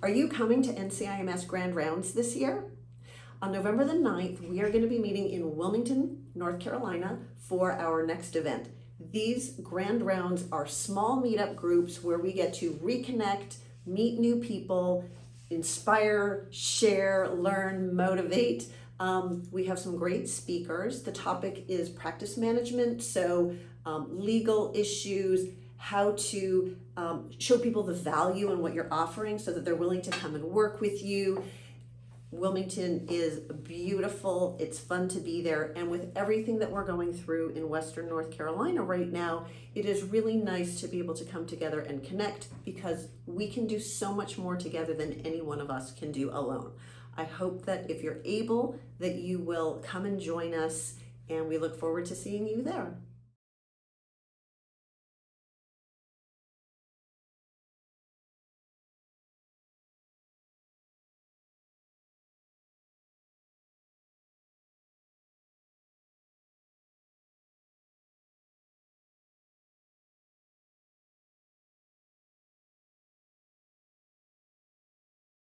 Are you coming to NCIMS Grand Rounds this year? On November the 9th, we are going to be meeting in Wilmington, North Carolina for our next event. These Grand Rounds are small meetup groups where we get to reconnect, meet new people, inspire, share, learn, motivate. We have some great speakers. The topic is practice management, so legal issues, how to show people the value in what you're offering so that they're willing to come and work with you. Wilmington is beautiful, it's fun to be there, and with everything that we're going through in Western North Carolina right now, it is really nice to be able to come together and connect because we can do so much more together than any one of us can do alone. I hope that if you're able, that you will come and join us, and we look forward to seeing you there.